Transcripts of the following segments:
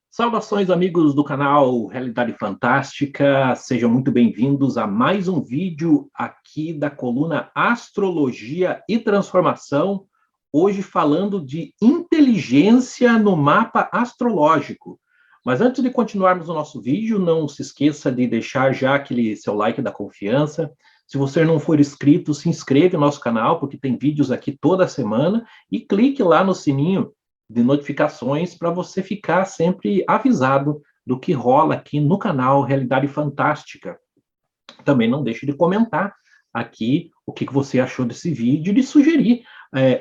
Saudações, amigos do canal Realidade Fantástica, sejam muito bem-vindos a mais um vídeo aqui da coluna Astrologia e Transformação, hoje falando de inteligência no mapa astrológico. Mas antes de continuarmos o nosso vídeo, não se esqueça de deixar já aquele seu like da confiança. Se você não for inscrito, se inscreve no nosso canal, porque tem vídeos aqui toda semana, e clique lá no sininho de notificações para você ficar sempre avisado do que rola aqui no canal Realidade Fantástica. Também não deixe de comentar aqui o que você achou desse vídeo e de sugerir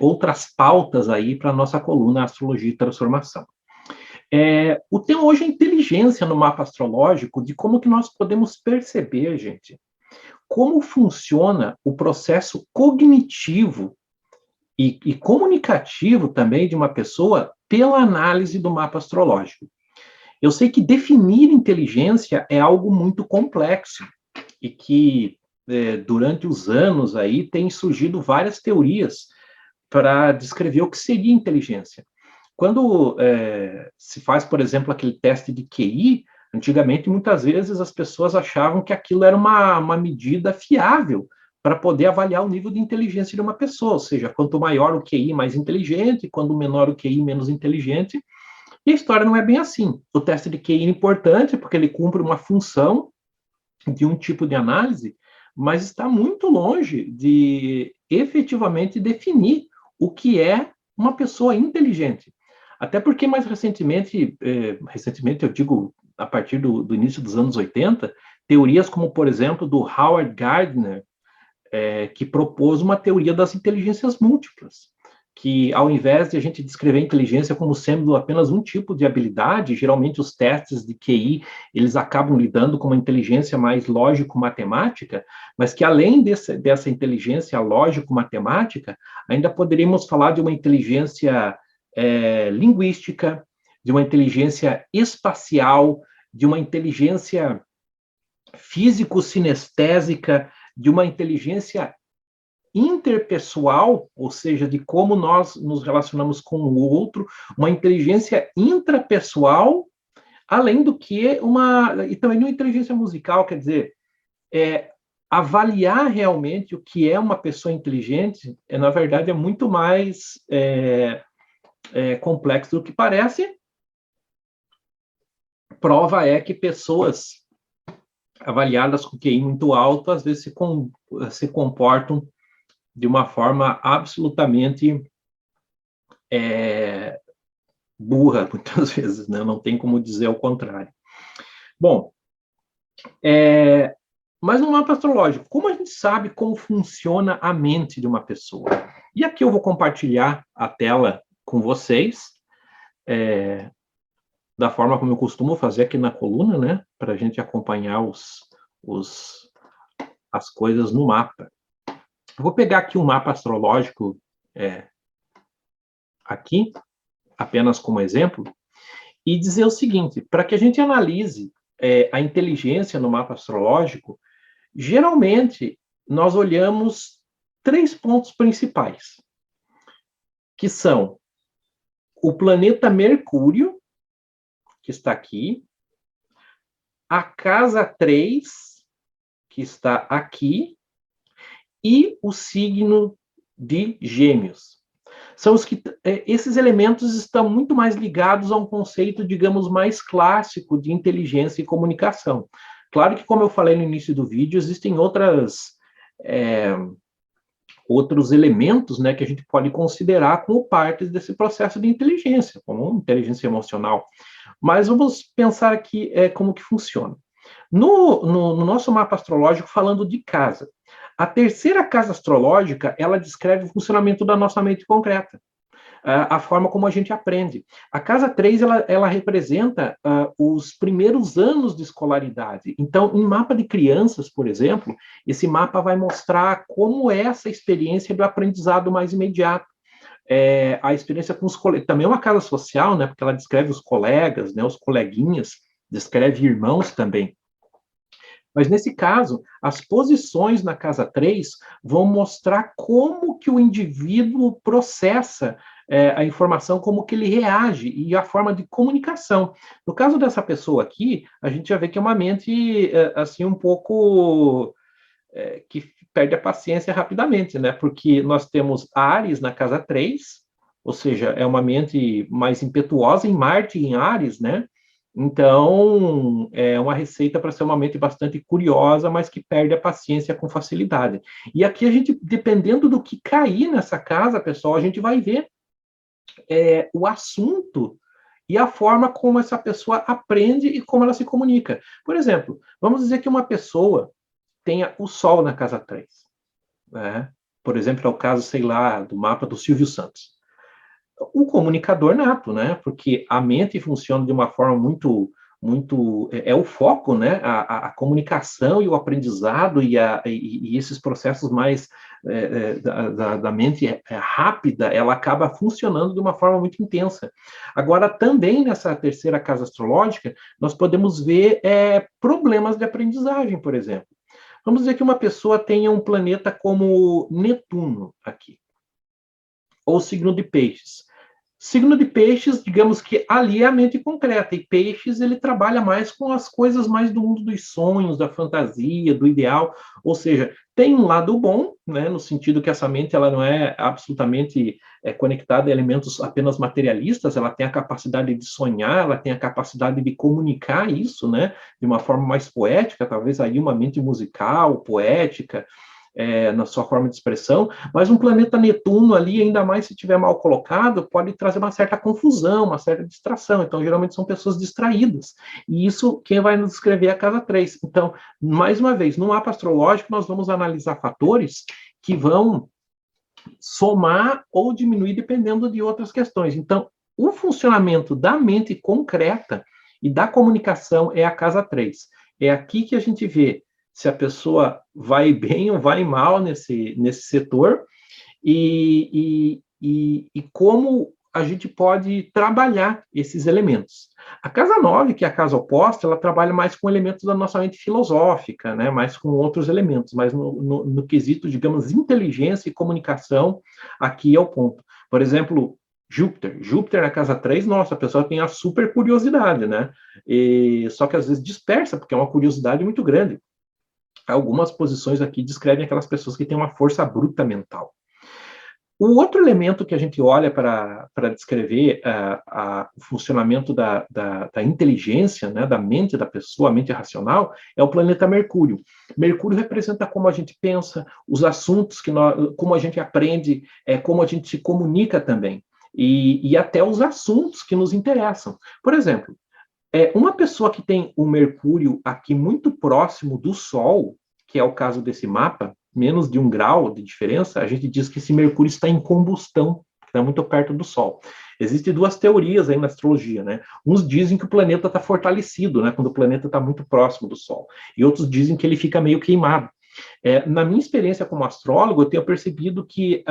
outras pautas aí para a nossa coluna Astrologia e Transformação. O tema hoje é inteligência no mapa astrológico, de como que nós podemos perceber, gente, como funciona o processo cognitivo e comunicativo também de uma pessoa pela análise do mapa astrológico. Eu sei que definir inteligência é algo muito complexo e que durante os anos aí tem surgido várias teorias para descrever o que seria inteligência. Quando se faz, por exemplo, aquele teste de QI, antigamente muitas vezes as pessoas achavam que aquilo era uma medida fiável para poder avaliar o nível de inteligência de uma pessoa, ou seja, quanto maior o QI, mais inteligente, quanto menor o QI, menos inteligente. E a história não é bem assim. O teste de QI é importante porque ele cumpre uma função de um tipo de análise, mas está muito longe de efetivamente definir o que é uma pessoa inteligente. Até porque mais recentemente eu digo a partir do início dos anos 80, teorias como, por exemplo, do Howard Gardner, que propôs uma teoria das inteligências múltiplas, que ao invés de a gente descrever a inteligência como sendo apenas um tipo de habilidade, geralmente os testes de QI, eles acabam lidando com uma inteligência mais lógico-matemática, mas que além dessa inteligência lógico-matemática, ainda poderíamos falar de uma inteligência linguística, de uma inteligência espacial, de uma inteligência físico-sinestésica, de uma inteligência interpessoal, ou seja, de como nós nos relacionamos com o outro, uma inteligência intrapessoal, além do que e também uma inteligência musical, quer dizer, avaliar realmente o que é uma pessoa inteligente, na verdade, é muito mais complexo do que parece. Prova é que pessoas avaliadas com QI muito alto, às vezes se comportam de uma forma absolutamente burra, muitas vezes, né? Não tem como dizer o contrário. Bom, mas no mapa astrológico, como a gente sabe como funciona a mente de uma pessoa? E aqui eu vou compartilhar a tela com vocês, da forma como eu costumo fazer aqui na coluna, né? Para a gente acompanhar as coisas no mapa. Eu vou pegar aqui um mapa astrológico aqui, apenas como exemplo, e dizer o seguinte: para que a gente analise a inteligência no mapa astrológico, geralmente nós olhamos 3 pontos principais, que são o planeta Mercúrio, que está aqui, a casa 3, que está aqui, e o signo de Gêmeos. São esses elementos estão muito mais ligados a um conceito, digamos, mais clássico de inteligência e comunicação. Claro que, como eu falei no início do vídeo, existem outros elementos, né, que a gente pode considerar como parte desse processo de inteligência, como inteligência emocional. Mas vamos pensar aqui como que funciona. No nosso mapa astrológico, falando de casa, a terceira casa astrológica, ela descreve o funcionamento da nossa mente concreta, a forma como a gente aprende. A casa 3, ela representa os primeiros anos de escolaridade. Então, em mapa de crianças, por exemplo, esse mapa vai mostrar como é essa experiência do aprendizado mais imediato. A experiência com os colegas, também é uma casa social, né, porque ela descreve os colegas, né, os coleguinhas, descreve irmãos também. Mas, nesse caso, as posições na casa 3 vão mostrar como que o indivíduo processa a informação, como que ele reage e a forma de comunicação. No caso dessa pessoa aqui, a gente já vê que é uma mente, assim, um pouco... que perde a paciência rapidamente, né? Porque nós temos Áries na casa 3, ou seja, é uma mente mais impetuosa em Marte e em Áries, né? Então, é uma receita para ser uma mente bastante curiosa, mas que perde a paciência com facilidade. E aqui a gente, dependendo do que cair nessa casa, pessoal, a gente vai ver o assunto e a forma como essa pessoa aprende e como ela se comunica. Por exemplo, vamos dizer que uma pessoa tenha o Sol na casa 3, né? Por exemplo, é o caso, sei lá, do mapa do Silvio Santos. O comunicador nato, né? Porque a mente funciona de uma forma muito o foco, né? A comunicação e o aprendizado e esses processos mais da mente rápida, ela acaba funcionando de uma forma muito intensa. Agora, também nessa terceira casa astrológica, nós podemos ver problemas de aprendizagem, por exemplo. Vamos dizer que uma pessoa tenha um planeta como Netuno aqui, ou signo de Peixes. Signo de Peixes, digamos que ali é a mente concreta, e Peixes ele trabalha mais com as coisas mais do mundo dos sonhos, da fantasia, do ideal, ou seja, tem um lado bom, né, no sentido que essa mente ela não é absolutamente conectada a elementos apenas materialistas, ela tem a capacidade de sonhar, ela tem a capacidade de comunicar isso, né, de uma forma mais poética, talvez aí uma mente musical, poética, na sua forma de expressão, mas um planeta Netuno ali, ainda mais se estiver mal colocado, pode trazer uma certa confusão, uma certa distração. Então, geralmente são pessoas distraídas. E isso, quem vai nos descrever é a casa 3. Então, mais uma vez, no mapa astrológico, nós vamos analisar fatores que vão somar ou diminuir dependendo de outras questões. Então, o funcionamento da mente concreta e da comunicação é a casa 3. É aqui que a gente vê se a pessoa vai bem ou vai mal nesse setor e como a gente pode trabalhar esses elementos. A casa 9, que é a casa oposta, ela trabalha mais com elementos da nossa mente filosófica, né? Mais com outros elementos, mas no quesito, digamos, inteligência e comunicação, aqui é o ponto. Por exemplo, Júpiter na casa 3, nossa, a pessoa tem a super curiosidade, né? Só que às vezes dispersa, porque é uma curiosidade muito grande. Algumas posições aqui descrevem aquelas pessoas que têm uma força bruta mental. O outro elemento que a gente olha para descrever o funcionamento da inteligência, né, da mente da pessoa, a mente racional, é o planeta Mercúrio. Mercúrio representa como a gente pensa, os assuntos como a gente aprende, como a gente se comunica também, e até os assuntos que nos interessam. Por exemplo, uma pessoa que tem o Mercúrio aqui muito próximo do Sol, que é o caso desse mapa, menos de 1 grau de diferença, a gente diz que esse Mercúrio está em combustão, está muito perto do Sol. Existem duas teorias aí na astrologia, né? Uns dizem que o planeta está fortalecido, né? Quando o planeta está muito próximo do Sol. E outros dizem que ele fica meio queimado. Na minha experiência como astrólogo, eu tenho percebido que,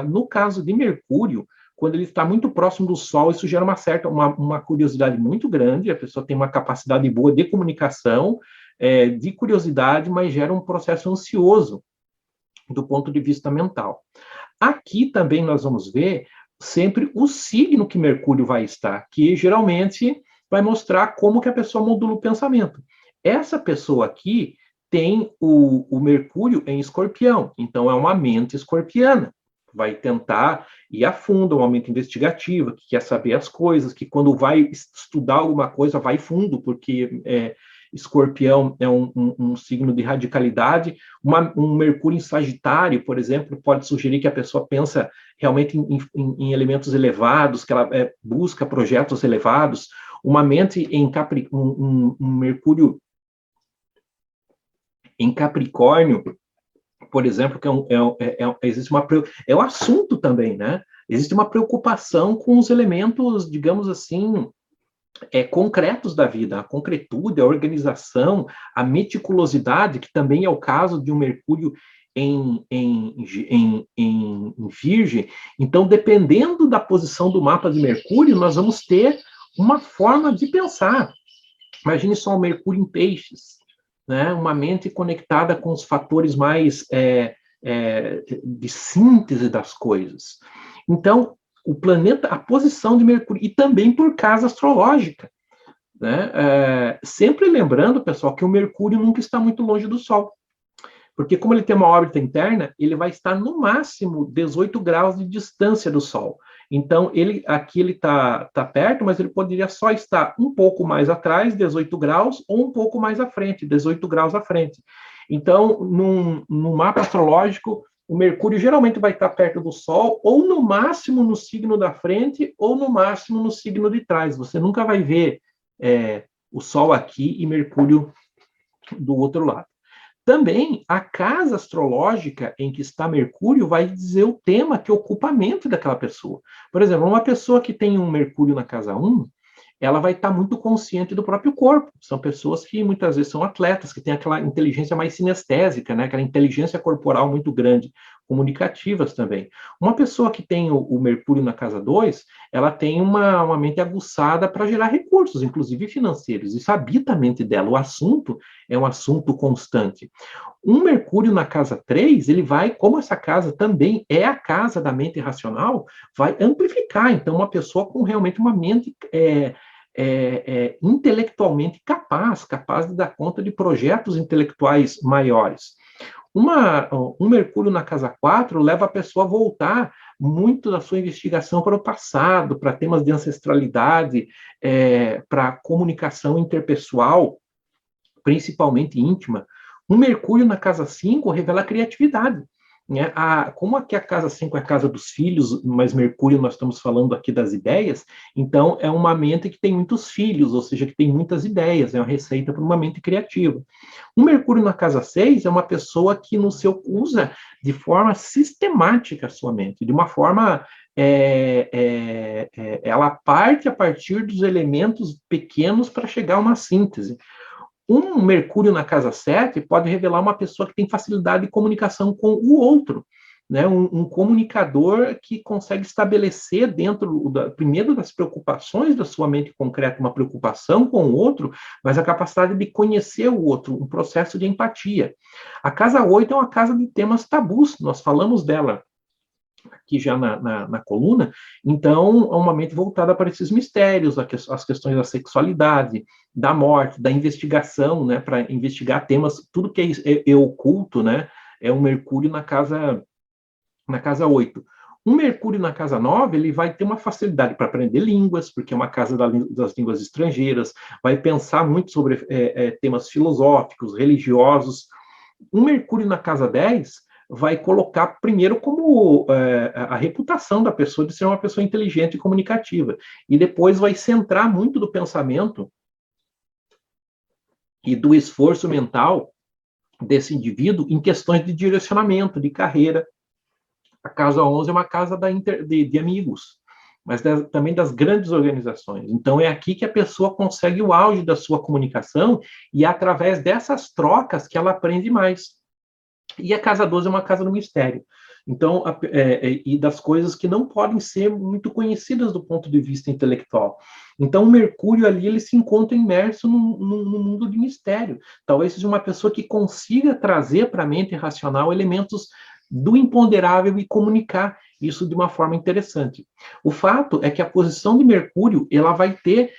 no caso de Mercúrio, quando ele está muito próximo do Sol, isso gera uma curiosidade muito grande, a pessoa tem uma capacidade boa de comunicação, de curiosidade, mas gera um processo ansioso do ponto de vista mental. Aqui também nós vamos ver sempre o signo que Mercúrio vai estar, que geralmente vai mostrar como que a pessoa modula o pensamento. Essa pessoa aqui tem o Mercúrio em Escorpião, então é uma mente escorpiana. Vai tentar ir a fundo, uma mente investigativa, que quer saber as coisas, que quando vai estudar alguma coisa, vai fundo, porque Escorpião é um signo de radicalidade. Um Mercúrio em Sagitário, por exemplo, pode sugerir que a pessoa pensa realmente em elementos elevados, que ela busca projetos elevados. Uma mente em um Mercúrio em Capricórnio, por exemplo, que existe é o assunto também, né? Existe uma preocupação com os elementos, digamos assim, concretos da vida, a concretude, a organização, a meticulosidade, que também é o caso de um Mercúrio em Virgem. Então, dependendo da posição do mapa de Mercúrio, nós vamos ter uma forma de pensar. Imagine só o Mercúrio em Peixes. né? Uma mente conectada com os fatores mais de síntese das coisas. Então, o planeta, a posição de Mercúrio, e também por casa astrológica, né? Sempre lembrando, pessoal, que o Mercúrio nunca está muito longe do Sol, porque como ele tem uma órbita interna, ele vai estar no máximo 18 graus de distância do Sol. Então, aqui ele está perto, mas ele poderia só estar um pouco mais atrás, 18 graus, ou um pouco mais à frente, 18 graus à frente. Então, num mapa astrológico, o Mercúrio geralmente vai estar perto do Sol, ou no máximo no signo da frente, ou no máximo no signo de trás. Você nunca vai ver o Sol aqui e Mercúrio do outro lado. Também a casa astrológica em que está Mercúrio vai dizer o tema que ocupa a mente daquela pessoa. Por exemplo, uma pessoa que tem um Mercúrio na casa 1, ela vai estar muito consciente do próprio corpo. São pessoas que muitas vezes são atletas, que têm aquela inteligência mais sinestésica, né? Aquela inteligência corporal muito grande, comunicativas também. Uma pessoa que tem o Mercúrio na casa 2, ela tem uma mente aguçada para gerar recursos, inclusive financeiros. Isso habita a mente dela. O assunto é um assunto constante. Um Mercúrio na casa 3, ele vai, como essa casa também é a casa da mente racional, vai amplificar. Então, uma pessoa com realmente uma mente intelectualmente capaz de dar conta de projetos intelectuais maiores. Um Mercúrio na casa 4 leva a pessoa a voltar muito da sua investigação para o passado, para temas de ancestralidade, para comunicação interpessoal, principalmente íntima. Um Mercúrio na casa 5 revela a criatividade. Né? Como aqui a casa 5 é a casa dos filhos, mas Mercúrio nós estamos falando aqui das ideias, então é uma mente que tem muitos filhos, ou seja, que tem muitas ideias, é uma receita para uma mente criativa. Um Mercúrio na casa 6 é uma pessoa que usa de forma sistemática a sua mente, de uma forma ela parte a partir dos elementos pequenos para chegar a uma síntese. Um Mercúrio na casa 7 pode revelar uma pessoa que tem facilidade de comunicação com o outro, né? Um comunicador que consegue estabelecer primeiro das preocupações da sua mente concreta, uma preocupação com o outro, mas a capacidade de conhecer o outro, um processo de empatia. A casa 8 é uma casa de temas tabus, nós falamos dela aqui já na coluna, então é uma mente voltada para esses mistérios, as questões da sexualidade, da morte, da investigação, né, para investigar temas, tudo que é oculto, né, é um Mercúrio na casa 8. Um Mercúrio na casa 9, ele vai ter uma facilidade para aprender línguas, porque é uma casa das línguas estrangeiras, vai pensar muito sobre temas filosóficos, religiosos. Um Mercúrio na casa 10 vai colocar primeiro como a reputação da pessoa de ser uma pessoa inteligente e comunicativa, e depois vai centrar muito do pensamento e do esforço mental desse indivíduo em questões de direcionamento, de carreira. A casa 11 é uma casa de amigos, mas também das grandes organizações. Então, é aqui que a pessoa consegue o auge da sua comunicação e é através dessas trocas que ela aprende mais. E a casa 12 é uma casa do mistério. Então, e das coisas que não podem ser muito conhecidas do ponto de vista intelectual. Então, o Mercúrio ali, ele se encontra imerso no mundo de mistério. Talvez seja uma pessoa que consiga trazer para a mente racional elementos do imponderável e comunicar isso de uma forma interessante. O fato é que a posição de Mercúrio, ela vai ter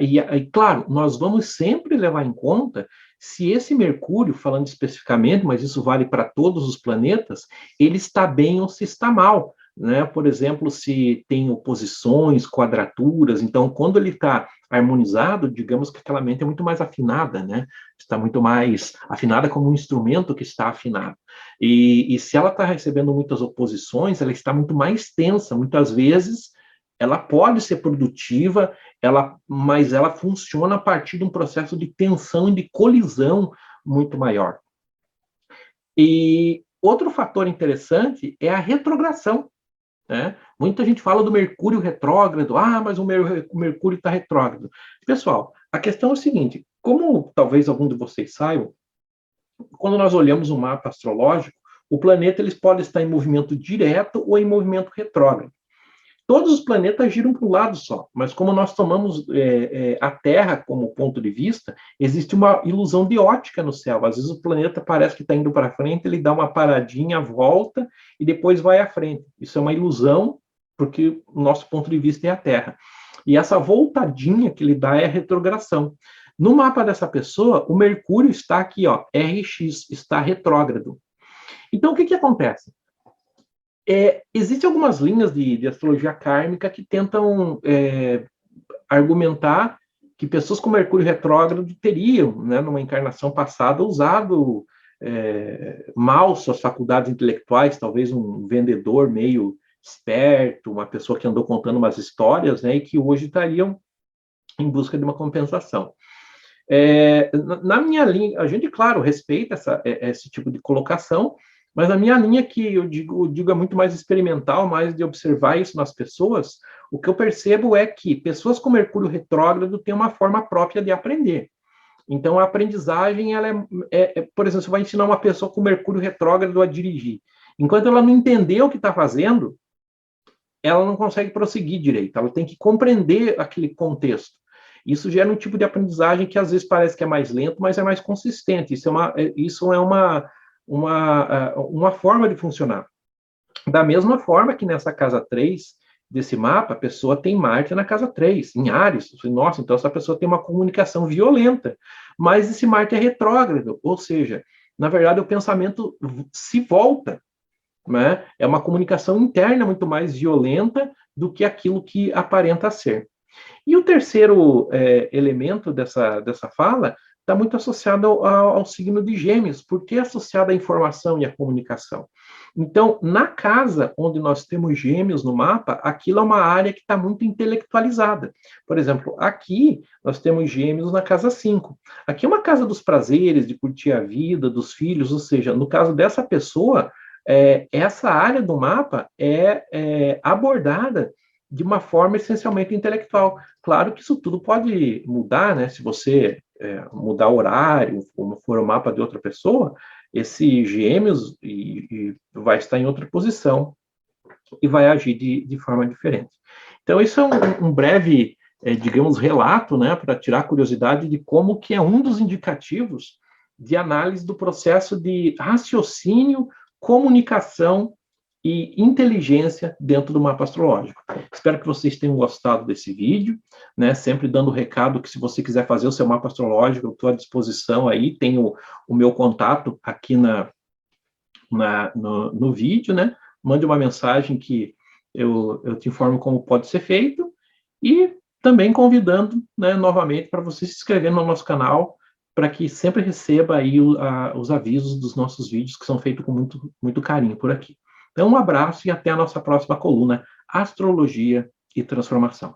e claro, nós vamos sempre levar em conta se esse Mercúrio, falando especificamente, mas isso vale para todos os planetas, ele está bem ou se está mal. Né? Por exemplo, se tem oposições, quadraturas, então quando ele está harmonizado, digamos que aquela mente é muito mais afinada, né? Está muito mais afinada como um instrumento que está afinado. E se ela está recebendo muitas oposições, ela está muito mais tensa, muitas vezes ela pode ser produtiva, mas ela funciona a partir de um processo de tensão e de colisão muito maior. E outro fator interessante é a retrogradação. Né? Muita gente fala do Mercúrio retrógrado, mas o Mercúrio está retrógrado. Pessoal, a questão é o seguinte, como talvez algum de vocês saibam, quando nós olhamos um mapa astrológico, o planeta eles pode estar em movimento direto ou em movimento retrógrado. todos os planetas giram para um lado só, mas como nós tomamos a Terra como ponto de vista, existe uma ilusão de ótica no céu. Às vezes o planeta parece que está indo para frente, ele dá uma paradinha, volta e depois vai à frente. Isso é uma ilusão, porque o nosso ponto de vista é a Terra. E essa voltadinha que ele dá é a retrogradação. No mapa dessa pessoa, o Mercúrio está aqui, ó, RX, está retrógrado. Então, o que acontece? Existem algumas linhas de astrologia kármica que tentam argumentar que pessoas com Mercúrio retrógrado teriam, né, numa encarnação passada, usado mal suas faculdades intelectuais, talvez um vendedor meio esperto, uma pessoa que andou contando umas histórias, né, e que hoje estariam em busca de uma compensação. Na minha linha, a gente, claro, respeita esse tipo de colocação, mas na minha linha, que eu digo é muito mais experimental, mais de observar isso nas pessoas, o que eu percebo é que pessoas com Mercúrio retrógrado têm uma forma própria de aprender. Então, a aprendizagem, ela por exemplo, você vai ensinar uma pessoa com Mercúrio retrógrado a dirigir. Enquanto ela não entender o que está fazendo, ela não consegue prosseguir direito, ela tem que compreender aquele contexto. Isso gera um tipo de aprendizagem que às vezes parece que é mais lento, mas é mais consistente. Isso é uma forma de funcionar. Da mesma forma que nessa casa 3 desse mapa, a pessoa tem Marte na casa 3, em Áries. Nossa, então essa pessoa tem uma comunicação violenta. Mas esse Marte é retrógrado, ou seja, na verdade o pensamento se volta. Né? É uma comunicação interna muito mais violenta do que aquilo que aparenta ser. E o terceiro elemento dessa fala está muito associado ao signo de Gêmeos, porque é associado à informação e à comunicação. Então, na casa onde nós temos Gêmeos no mapa, aquilo é uma área que está muito intelectualizada. Por exemplo, aqui nós temos Gêmeos na casa 5. Aqui é uma casa dos prazeres, de curtir a vida, dos filhos, ou seja, no caso dessa pessoa, essa área do mapa é abordada de uma forma essencialmente intelectual. Claro que isso tudo pode mudar, né? Se você mudar o horário, como for o mapa de outra pessoa, esse Gêmeos vai estar em outra posição e vai agir de forma diferente. Então, isso é um breve, digamos, relato, né, para tirar a curiosidade de como que é um dos indicativos de análise do processo de raciocínio, comunicação e inteligência dentro do mapa astrológico. Espero que vocês tenham gostado desse vídeo, né? Sempre dando o recado que se você quiser fazer o seu mapa astrológico, eu estou à disposição aí, tenho o meu contato aqui no vídeo, né? Mande uma mensagem que eu te informo como pode ser feito e também convidando, né, novamente para você se inscrever no nosso canal para que sempre receba aí os avisos dos nossos vídeos que são feitos com muito, muito carinho por aqui. Então, um abraço e até a nossa próxima coluna, Astrologia e Transformação.